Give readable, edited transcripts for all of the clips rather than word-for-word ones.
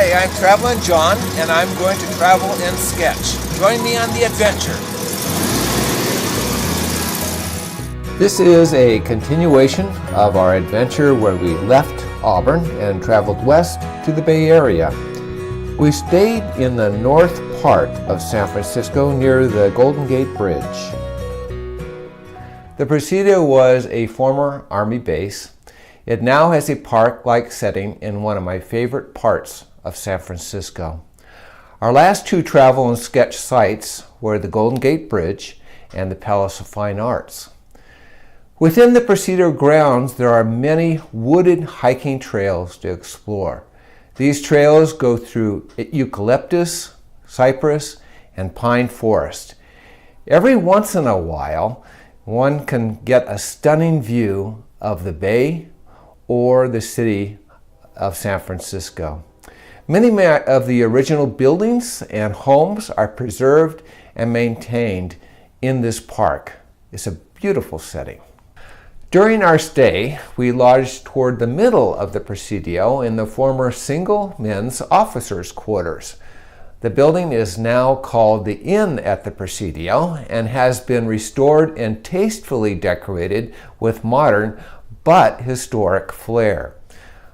Hi, I'm Traveling John, and I'm going to travel and sketch. Join me on the adventure. This is a continuation of our adventure where we left Auburn and traveled west to the Bay Area. We stayed in the north part of San Francisco near the Golden Gate Bridge. The Presidio was a former Army base. It now has a park-like setting in one of my favorite parts of San Francisco. Our last two travel and sketch sites were the Golden Gate Bridge and the Palace of Fine Arts. Within the Presidio grounds, there are many wooded hiking trails to explore. These trails go through eucalyptus, cypress, and pine forest. Every once in a while, one can get a stunning view of the bay or the city of San Francisco. Many of the original buildings and homes are preserved and maintained in this park. It's a beautiful setting. During our stay, we lodged toward the middle of the Presidio in the former single men's officers' quarters. The building is now called the Inn at the Presidio and has been restored and tastefully decorated with modern but historic flair.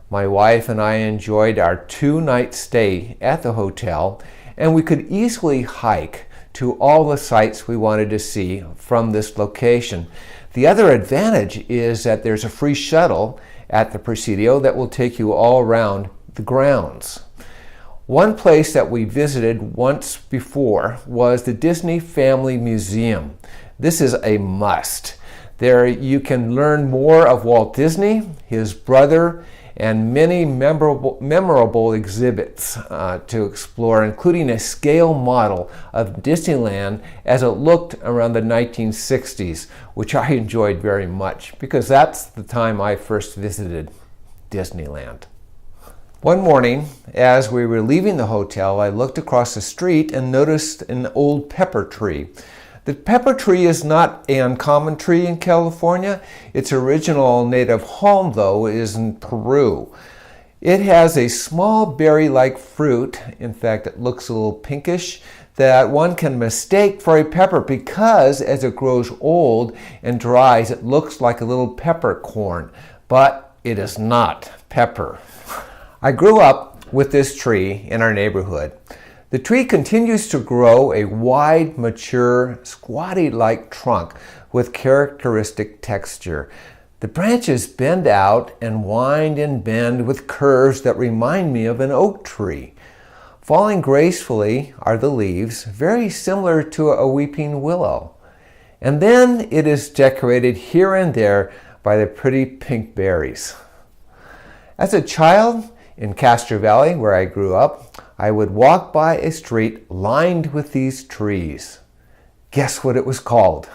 My wife and I enjoyed our two-night stay at the hotel, and we could easily hike to all the sites we wanted to see from this location. The other advantage is that there's a free shuttle at the Presidio that will take you all around the grounds. One place that we visited once before was the Disney Family Museum. This is a must. There you can learn more of Walt Disney, his brother, and many memorable exhibits to explore, including a scale model of Disneyland as it looked around the 1960s, which I enjoyed very much because that's the time I first visited Disneyland. One morning, as we were leaving the hotel, I looked across the street and noticed an old pepper tree. The pepper tree is not an uncommon tree in California. Its original native home, though, is in Peru. It has a small berry-like fruit, in fact it looks a little pinkish, that one can mistake for a pepper because as it grows old and dries it looks like a little peppercorn, but it is not pepper. I grew up with this tree in our neighborhood. The tree continues to grow a wide, mature, squatty-like trunk with characteristic texture. The branches bend out and wind and bend with curves that remind me of an oak tree. Falling gracefully are the leaves, very similar to a weeping willow. And then it is decorated here and there by the pretty pink berries. As a child in Castro Valley, where I grew up, I would walk by a street lined with these trees. Guess what it was called?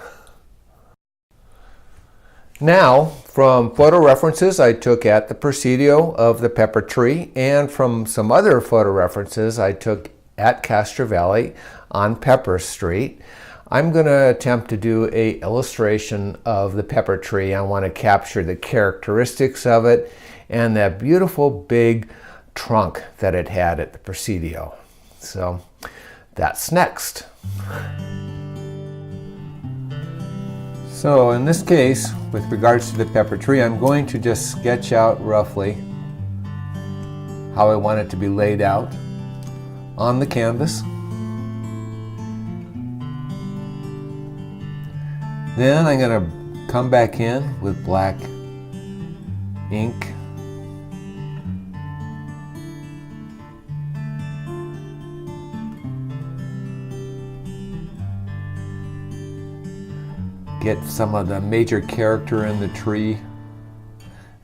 Now, from photo references I took at the Presidio of the pepper tree and from some other photo references I took at Castro Valley on Pepper Street, I'm going to attempt to do an illustration of the pepper tree. I want to capture the characteristics of it and that beautiful big trunk that it had at the Presidio. So that's next. So in this case, with regards to the pepper tree, I'm going to just sketch out roughly how I want it to be laid out on the canvas. Then I'm going to come back in with black ink . Get some of the major character in the tree.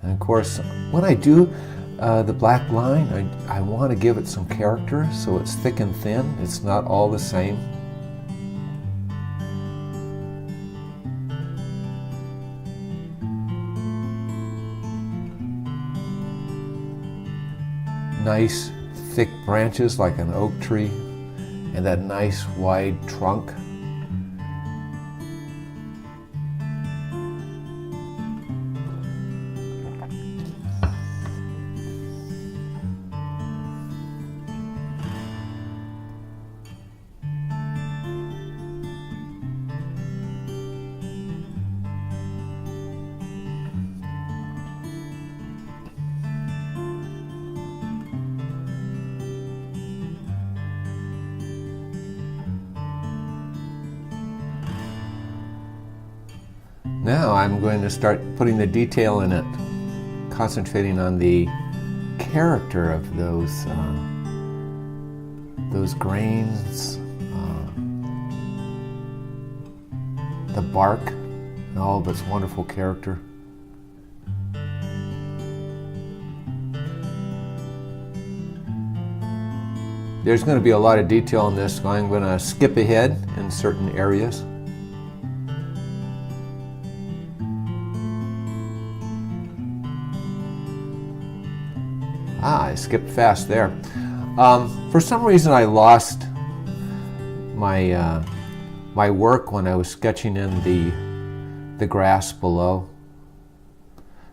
And of course, when I do the black line, I want to give it some character, so it's thick and thin. It's not all the same. Nice thick branches like an oak tree, and that nice wide trunk. Now I'm going to start putting the detail in it, concentrating on the character of those grains, the bark, and all of its wonderful character. There's going to be a lot of detail in this, so I'm going to skip ahead in certain areas. I skipped fast there. For some reason I lost my my work when I was sketching in the grass below.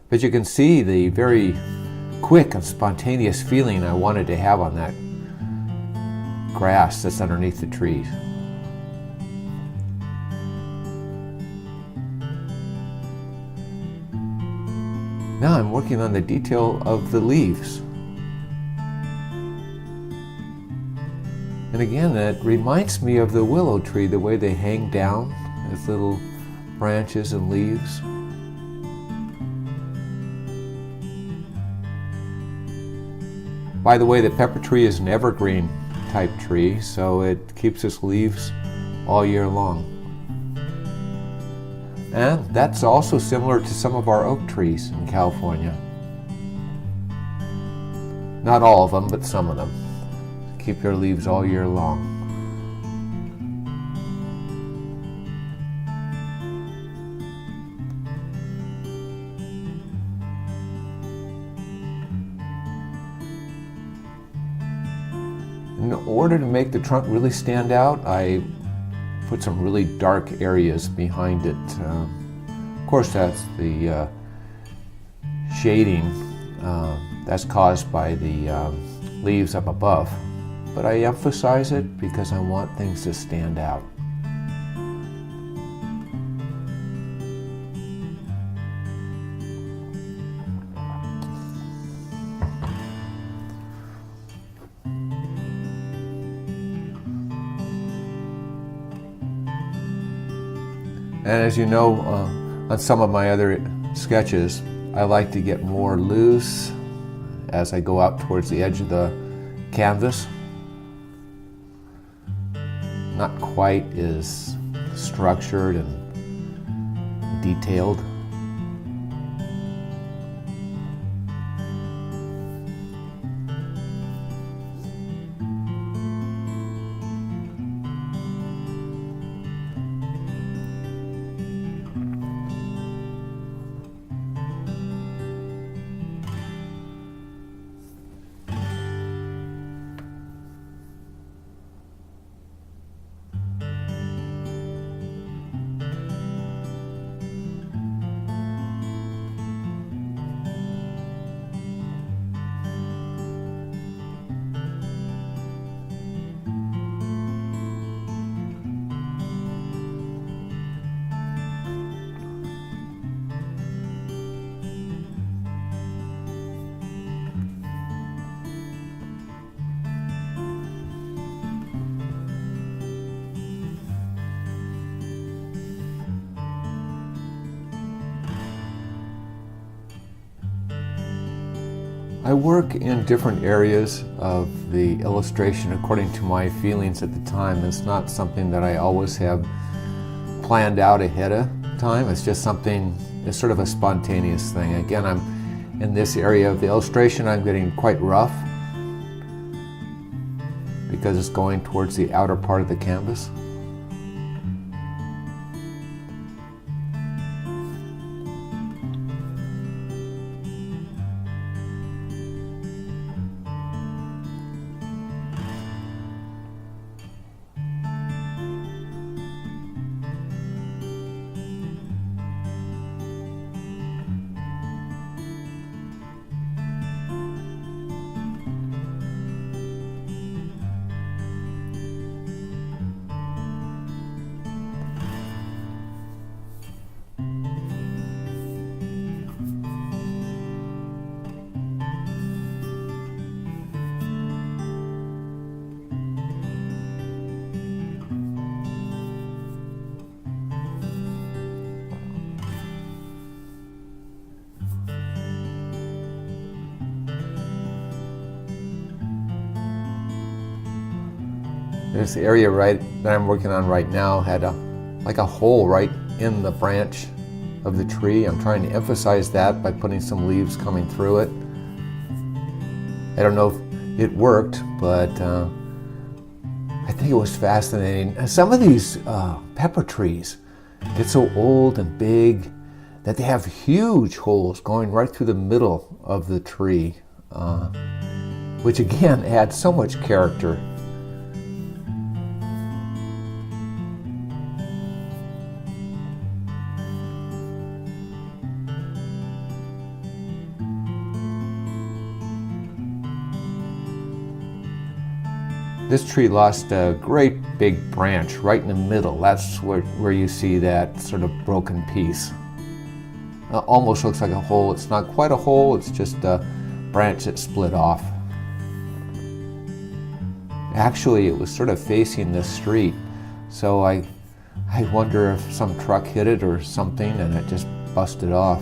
But you can see the very quick and spontaneous feeling I wanted to have on that grass that's underneath the trees. Now I'm working on the detail of the leaves. And again, that reminds me of the willow tree, the way they hang down as little branches and leaves. By the way, the pepper tree is an evergreen type tree, so it keeps its leaves all year long. And that's also similar to some of our oak trees in California. Not all of them, but some of them keep their leaves all year long. In order to make the trunk really stand out, I put some really dark areas behind it. Of course, that's the shading that's caused by the leaves up above. But I emphasize it because I want things to stand out. And as you know, on some of my other sketches, I like to get more loose as I go out towards the edge of the canvas. Not quite as structured and detailed. I work in different areas of the illustration according to my feelings at the time. It's not something that I always have planned out ahead of time. It's just something, it's sort of a spontaneous thing. Again, I'm in this area of the illustration, I'm getting quite rough because it's going towards the outer part of the canvas. This area that I'm working on right now had like a hole right in the branch of the tree. I'm trying to emphasize that by putting some leaves coming through it. I don't know if it worked, but I think it was fascinating. Some of these pepper trees get so old and big that they have huge holes going right through the middle of the tree, which again adds so much character. This tree lost a great big branch right in the middle. That's where you see that sort of broken piece. Almost looks like a hole. It's not quite a hole, it's just a branch that split off. Actually, it was sort of facing the street, so I wonder if some truck hit it or something and it just busted off.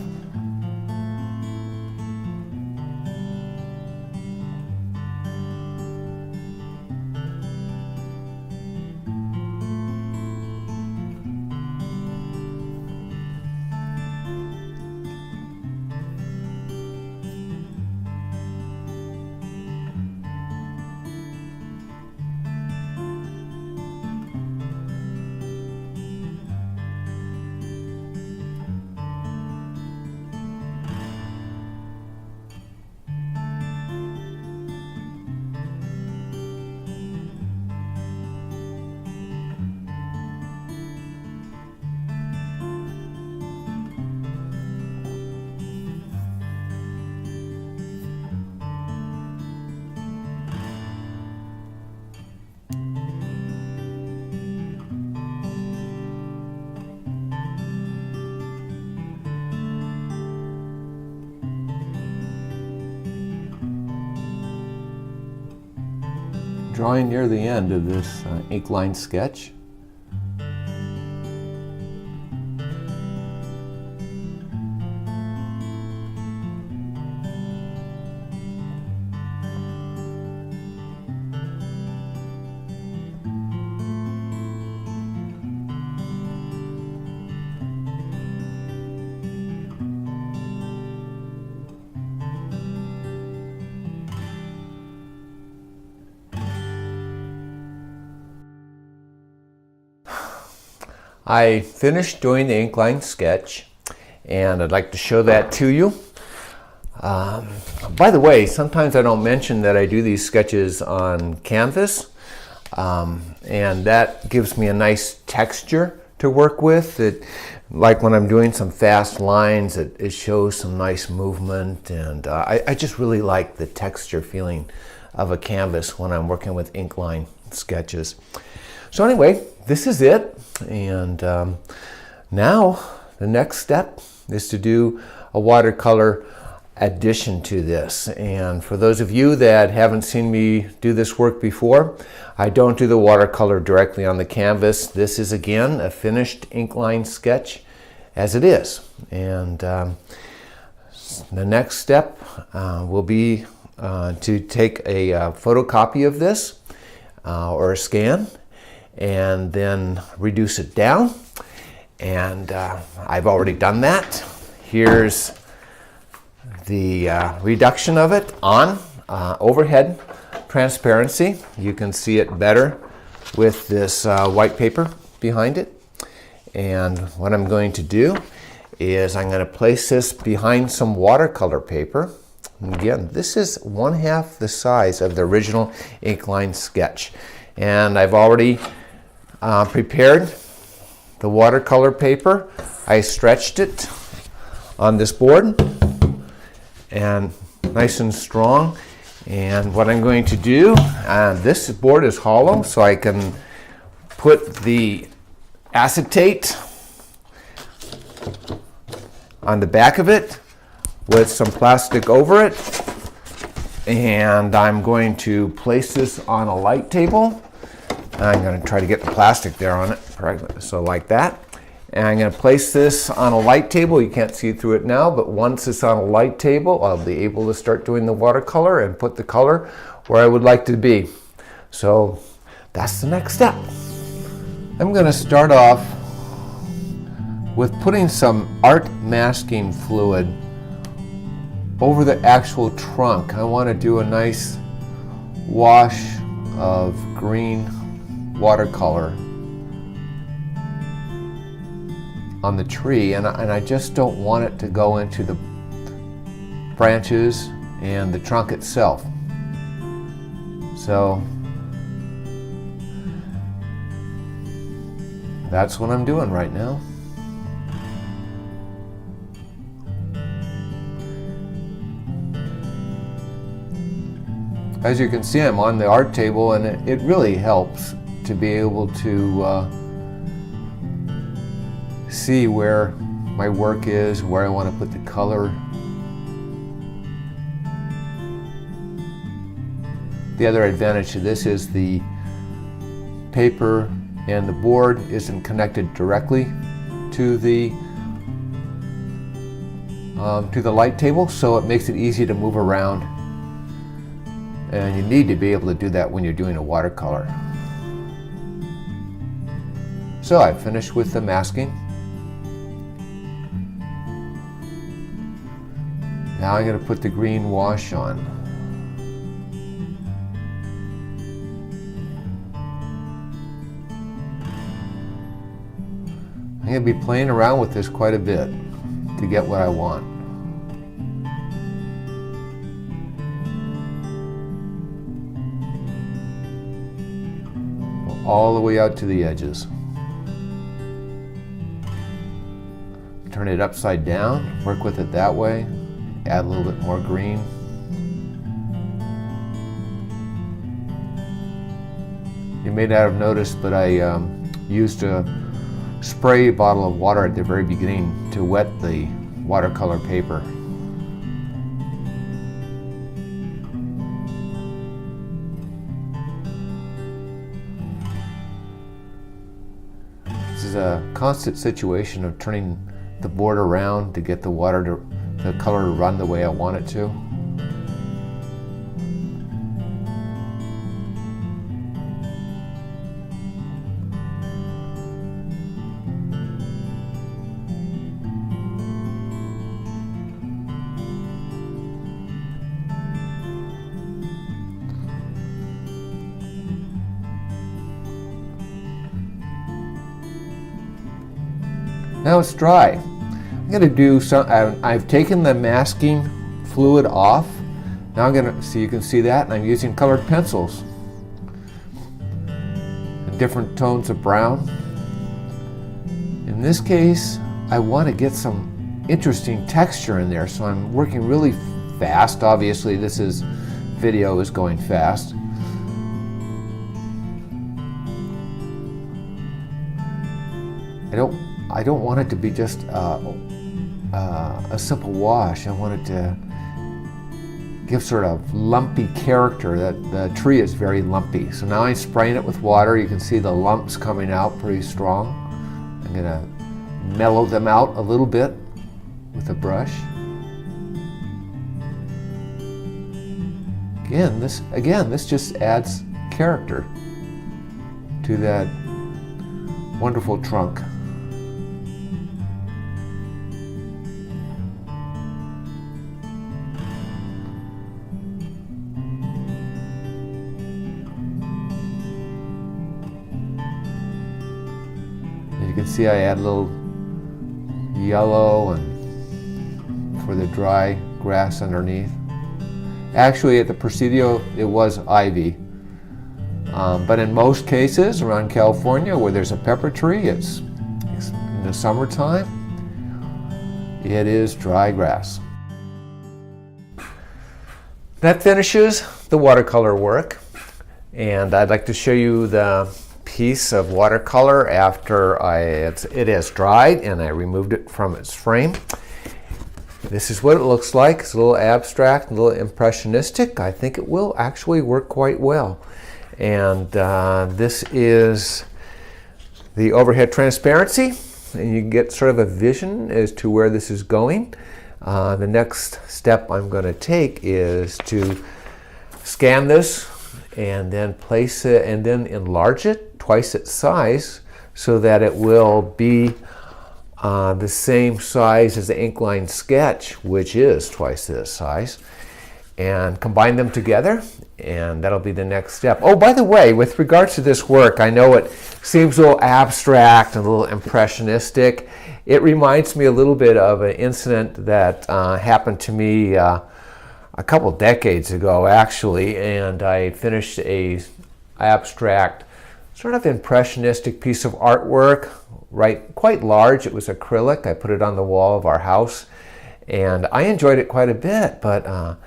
Drawing near the end of this ink line sketch. I finished doing the ink line sketch, and I'd like to show that to you. By the way, sometimes I don't mention that I do these sketches on canvas, and that gives me a nice texture to work with. Like when I'm doing some fast lines, it shows some nice movement, and I just really like the texture feeling of a canvas when I'm working with ink line sketches. So anyway, this is it, and now the next step is to do a watercolor addition to this. And for those of you that haven't seen me do this work before, I don't do the watercolor directly on the canvas. This is again a finished ink line sketch as it is, and the next step will be to take a photocopy of this or a scan, and then reduce it down. And I've already done that. Here's the reduction of it on overhead transparency. You can see it better with this white paper behind it. And what I'm going to do is I'm going to place this behind some watercolor paper. And again, this is 1/2 the size of the original ink line sketch. And I've already prepared the watercolor paper. I stretched it on this board, and nice and strong. And what I'm going to do, this board is hollow, so I can put the acetate on the back of it with some plastic over it. And I'm going to place this on a light table. I'm going to try to get the plastic there on it, so like that. And I'm going to place this on a light table. You can't see through it now, but once it's on a light table, I'll be able to start doing the watercolor and put the color where I would like to be. So that's the next step. I'm going to start off with putting some art masking fluid over the actual trunk. I want to do a nice wash of green watercolor on the tree, and I just don't want it to go into the branches and the trunk itself. So that's what I'm doing right now. As you can see, I'm on the art table, and it really helps to be able to see where my work is, where I want to put the color. The other advantage to this is the paper and the board isn't connected directly to the light table, so it makes it easy to move around. And you need to be able to do that when you're doing a watercolor. So I finished with the masking. Now I'm going to put the green wash on. I'm going to be playing around with this quite a bit to get what I want. All the way out to the edges. Turn it upside down, work with it that way, add a little bit more green. You may not have noticed, but I used a spray bottle of water at the very beginning to wet the watercolor paper. This is a constant situation of turning the board around to get the color to run the way I want it to. Now it's dry. I'm going to do some. I've taken the masking fluid off. Now I'm going to, so you can see that, and I'm using colored pencils in different tones of brown. In this case, I want to get some interesting texture in there, so I'm working really fast. Obviously, video is going fast. I don't want it to be just a simple wash. I want it to give sort of lumpy character. That the tree is very lumpy. So now I'm spraying it with water. You can see the lumps coming out pretty strong. I'm going to mellow them out a little bit with a brush. Again, this just adds character to that wonderful trunk. You can see I add a little yellow and for the dry grass underneath. Actually, at the Presidio, it was ivy. But in most cases around California where there's a pepper tree, it's in the summertime, it is dry grass. That finishes the watercolor work, and I'd like to show you the piece of watercolor after it has dried and I removed it from its frame. This is what it looks like. It's a little abstract, a little impressionistic. I think it will actually work quite well. And this is the overhead transparency, and you get sort of a vision as to where this is going. The next step I'm going to take is to scan this and then place it and then enlarge it twice its size so that it will be the same size as the ink line sketch, which is twice this size, and combine them together, and that'll be the next step. Oh, by the way, with regards to this work, I know it seems a little abstract and a little impressionistic. It reminds me a little bit of an incident that happened to me a couple decades ago, actually, and I finished a abstract, sort of impressionistic piece of artwork, right, quite large. It was acrylic. I put it on the wall of our house, and I enjoyed it quite a bit, but a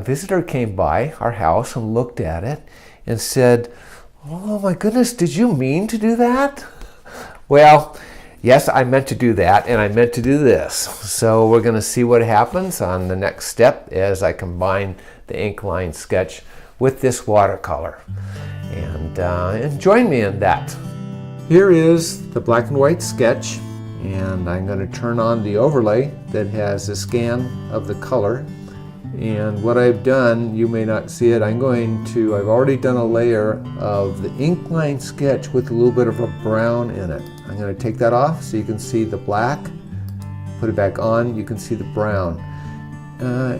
visitor came by our house and looked at it and said, "Oh my goodness, did you mean to do that?" Well, yes, I meant to do that, and I meant to do this. So we're going to see what happens on the next step as I combine the ink line sketch with this watercolor. And join me in that. Here is the black and white sketch, and I'm going to turn on the overlay that has a scan of the color. And what I've done, you may not see it, I've already done a layer of the ink line sketch with a little bit of a brown in it. I'm going to take that off so you can see the black, put it back on, you can see the brown.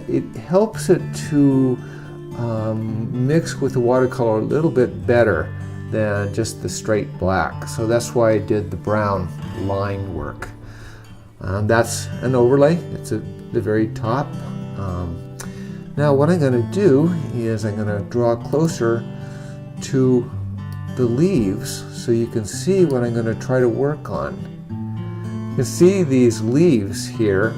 It helps it to mix with the watercolor a little bit better than just the straight black. So that's why I did the brown line work. That's an overlay, it's at the very top. Now what I'm going to do is I'm going to draw closer to the leaves so you can see what I'm going to try to work on. You can see these leaves here.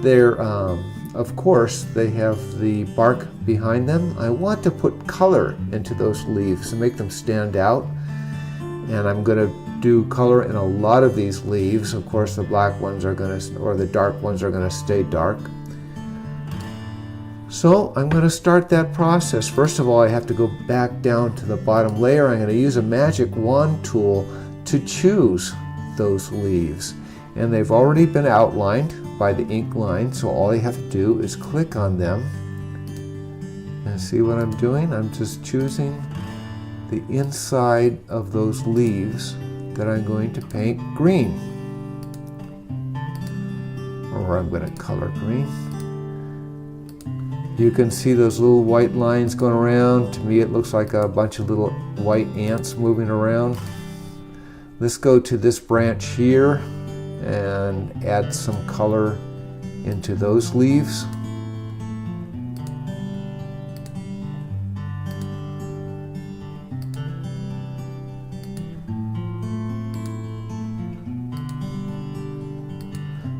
They're, of course, they have the bark behind them. I want to put color into those leaves to make them stand out. And I'm going to do color in a lot of these leaves. Of course, the black ones are going to, or the dark ones are going to stay dark. So I'm going to start that process. First of all, I have to go back down to the bottom layer. I'm going to use a magic wand tool to choose those leaves. And they've already been outlined by the ink line, so all I have to do is click on them. And see what I'm doing? I'm just choosing the inside of those leaves that I'm going to paint green. Or I'm going to color green. You can see those little white lines going around. To me, it looks like a bunch of little white ants moving around. Let's go to this branch here and add some color into those leaves.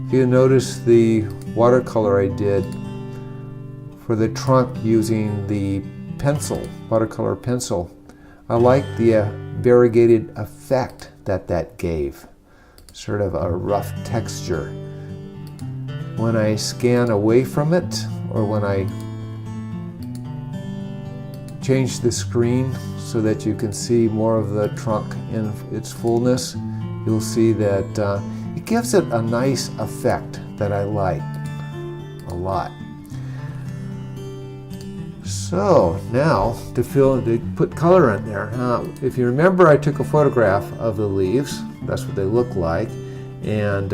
If you notice the watercolor I did for the trunk using the pencil, watercolor pencil, I like the variegated effect that gave. Sort of a rough texture. When I scan away from it, or when I change the screen so that you can see more of the trunk in its fullness, you'll see that it gives it a nice effect that I like a lot. So now to put color in there. If you remember, I took a photograph of the leaves. That's what they look like. And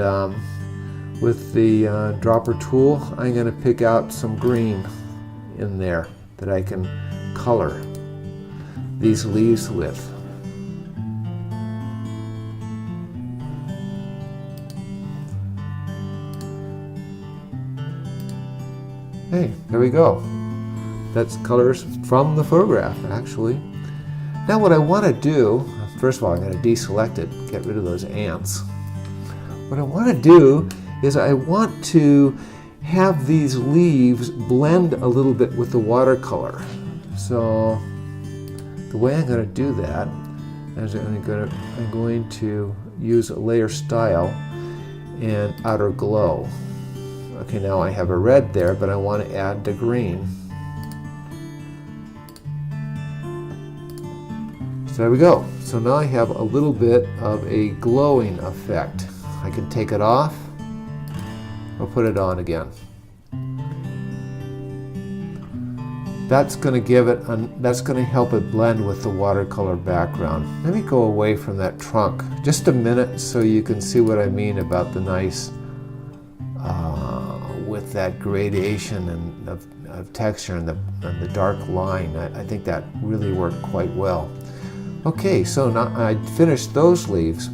with the dropper tool, I'm going to pick out some green in there that I can color these leaves with. Hey, there we go. That's colors from the photograph, actually. Now what I want to do, first of all, I'm going to deselect it, get rid of those ants. What I want to do is I want to have these leaves blend a little bit with the watercolor. So the way I'm going to do that is I'm going to use a layer style and outer glow. Okay, now I have a red there, but I want to add the green. So there we go. So now I have a little bit of a glowing effect. I can take it off or put it on again. that's going to give it, that's going to help it blend with the watercolor background. Let me go away from that trunk just a minute so you can see what I mean about the nice, with that gradation and of texture and the dark line. I think that really worked quite well. Okay, so now I finished those leaves.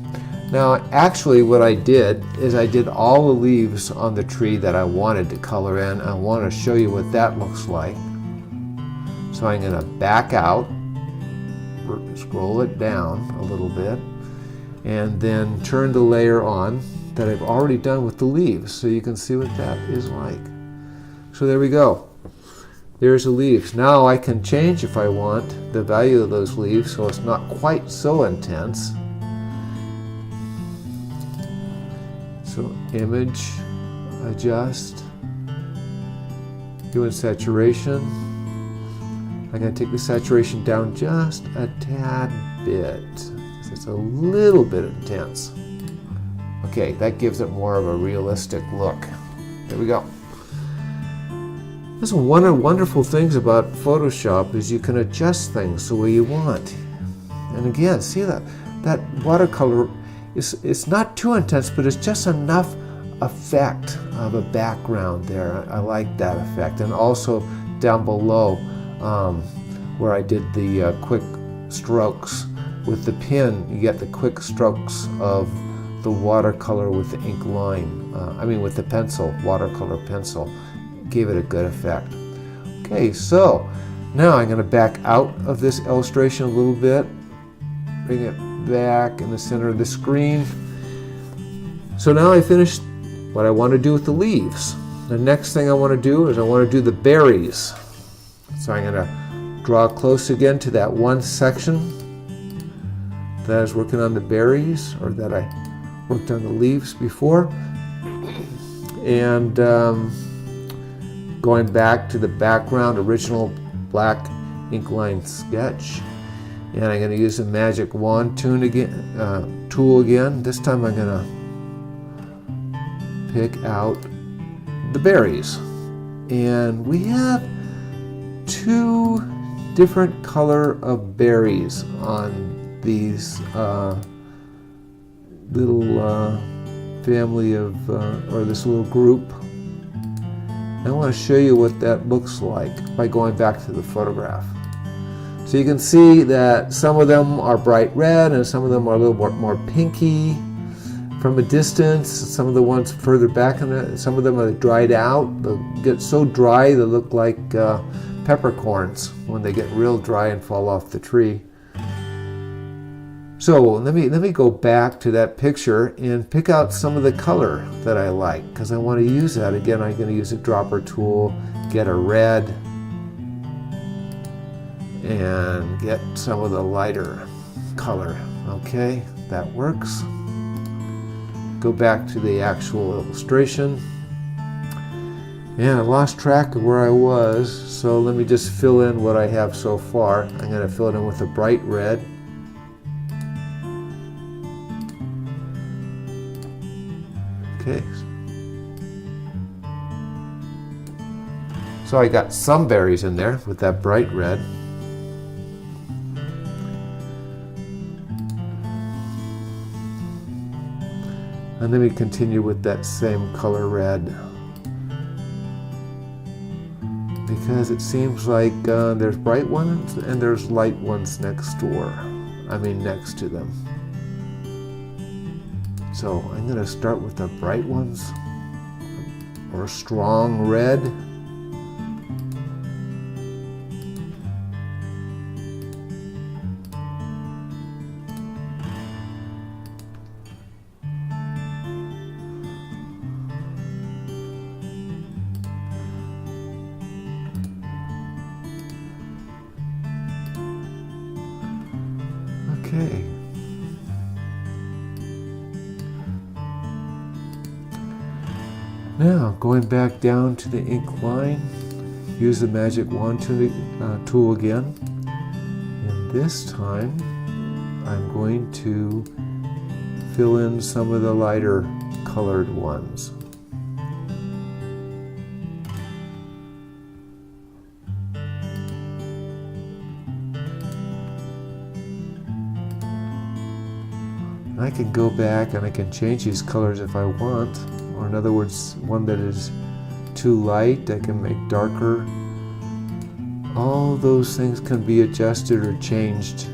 Now actually what I did is I did all the leaves on the tree that I wanted to color in. I want to show you what that looks like. So I'm going to back out, scroll it down a little bit, and then turn the layer on that I've already done with the leaves so you can see what that is like. So there we go. There's the leaves. Now I can change, if I want, the value of those leaves so it's not quite so intense. So image, adjust, doing saturation. I'm going to take the saturation down just a tad bit. It's a little bit intense. Okay, that gives it more of a realistic look. There we go. That's one of the wonderful things about Photoshop is you can adjust things the way you want. And again, see that watercolor it's not too intense, but it's just enough effect of a background there. I like that effect. And also down below where I did the quick strokes with the pen, you get the quick strokes of the watercolor with the ink line. With the pencil, watercolor pencil. Gave it a good effect. Okay, so now I'm going to back out of this illustration a little bit, bring it back in the center of the screen. So now I finished what I want to do with the leaves. The next thing I want to do is I want to do the berries. So I'm going to draw close again to that one section that I was working on the berries, or that I worked on the leaves before. And going back to the background, original black ink line sketch. And I'm going to use the magic wand tool again. This time I'm going to pick out the berries. And we have two different color of berries on these little family of, or this little group. I want to show you what that looks like by going back to the photograph. So you can see that some of them are bright red and some of them are a little more pinky from a distance. Some of the ones further back in it, some of them are dried out. They'll get so dry they look like peppercorns when they get real dry and fall off the tree. So let me go back to that picture and pick out some of the color that I like, because I want to use that. Again, I'm going to use a dropper tool, get a red, and get some of the lighter color. Okay, that works. Go back to the actual illustration. And I lost track of where I was, so let me just fill in what I have so far. I'm going to fill it in with a bright red. Okay. So I got some berries in there with that bright red. And then we continue with that same color red, because it seems like there's bright ones and there's light ones next door. Next to them. So I'm going to start with the bright ones, or strong red. Okay. Now, going back down to the ink line, use the magic wand tool again. And this time, I'm going to fill in some of the lighter colored ones. I can go back and I can change these colors if I want, or in other words, one that is too light I can make darker. All those things can be adjusted or changed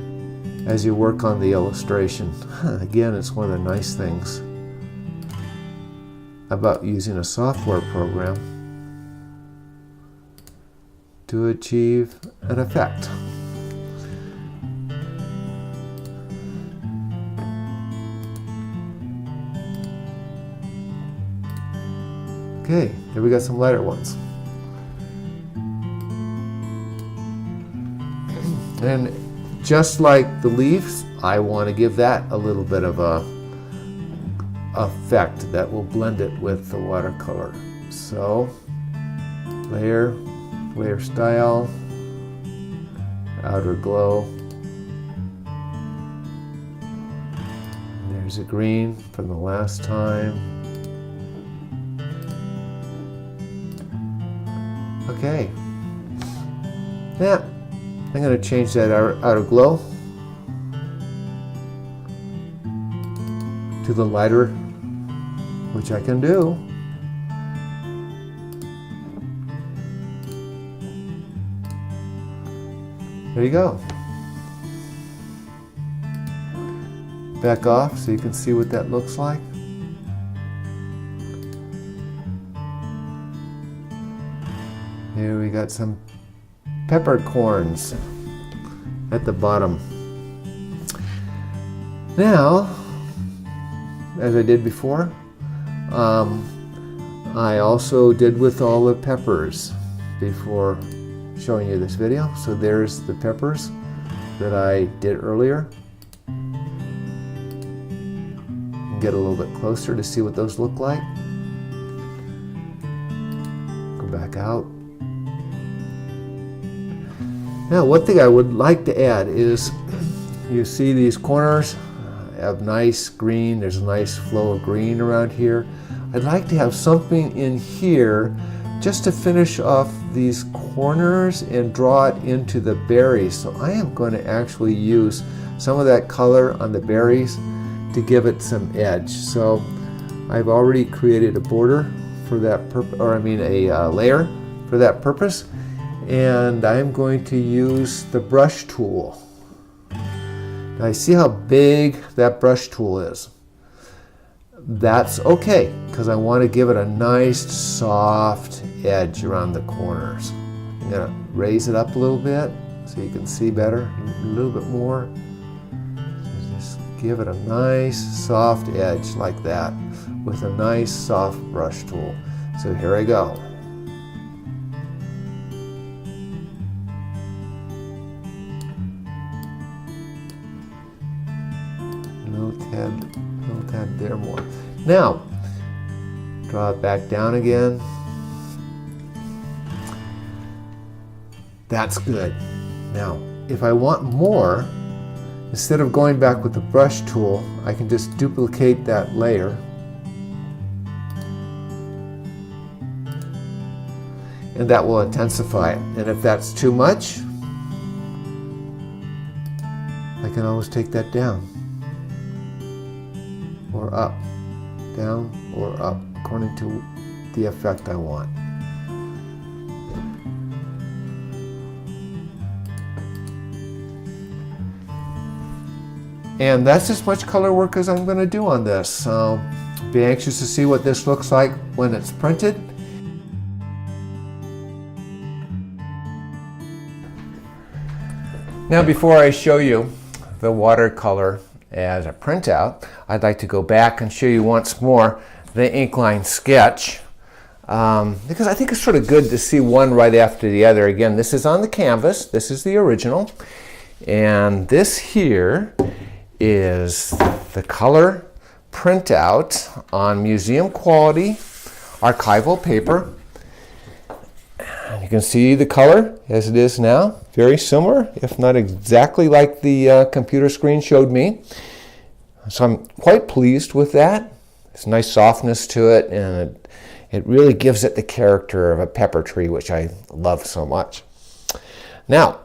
as you work on the illustration. Again, it's one of the nice things about using a software program to achieve an effect. Okay, here we got some lighter ones. And just like the leaves, I want to give that a little bit of a effect that will blend it with the watercolor. So, layer style, outer glow. And there's a green from the last time. Okay. Yeah, I'm going to change that outer glow to the lighter, which I can do. There you go. Back off so you can see what that looks like. Here we got some peppercorns at the bottom. Now, as I did before, I also did with all the peppers before showing you this video. So there's the peppers that I did earlier. Get a little bit closer to see what those look like. Go back out. Now, one thing I would like to add is, you see these corners have nice green. There's a nice flow of green around here. I'd like to have something in here just to finish off these corners and draw it into the berries. So I am going to actually use some of that color on the berries to give it some edge. So I've already created a border for that purpose, or I mean a layer for that purpose. And I'm going to use the brush tool. Now, see how big that brush tool is? That's okay, because I want to give it a nice soft edge around the corners. I'm going to raise it up a little bit so you can see better, a little bit more. Just give it a nice soft edge like that with a nice soft brush tool. So here I go. Little tad there more. Now, draw it back down again. That's good. Now, if I want more, instead of going back with the brush tool, I can just duplicate that layer. And that will intensify it. And if that's too much, I can always take that down. Or up, down or up, according to the effect I want. And that's as much color work as I'm going to do on this. So be anxious to see what this looks like when it's printed. Now, before I show you the watercolor as a printout, I'd like to go back and show you once more the Inkline sketch, because I think it's sort of good to see one right after the other. Again, this is on the canvas. This is the original. And this here is the color printout on museum quality archival paper. You can see the color as it is now. Very similar, if not exactly like the computer screen showed me. So I'm quite pleased with that. There's a nice softness to it, and it really gives it the character of a pepper tree, which I love so much. Now,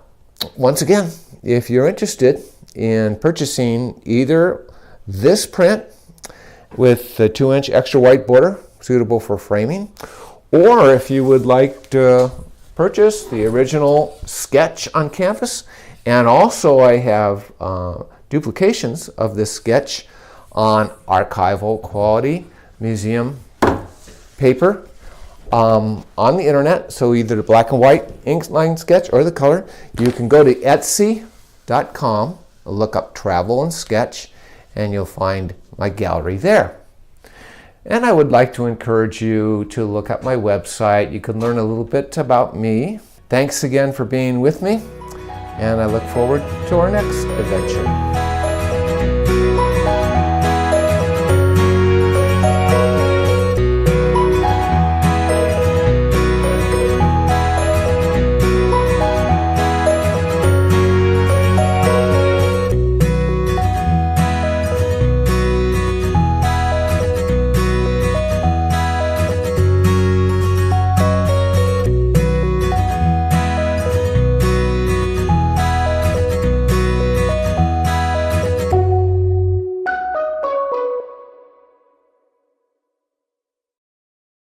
once again, if you're interested in purchasing either this print with the 2-inch extra white border, suitable for framing. Or if you would like to purchase the original sketch on canvas, and also I have duplications of this sketch on archival quality museum paper on the internet. So either the black and white ink line sketch or the color. You can go to Etsy.com, look up Travel and Sketch, and you'll find my gallery there. And I would like to encourage you to look at my website. You can learn a little bit about me. Thanks again for being with me, and I look forward to our next adventure.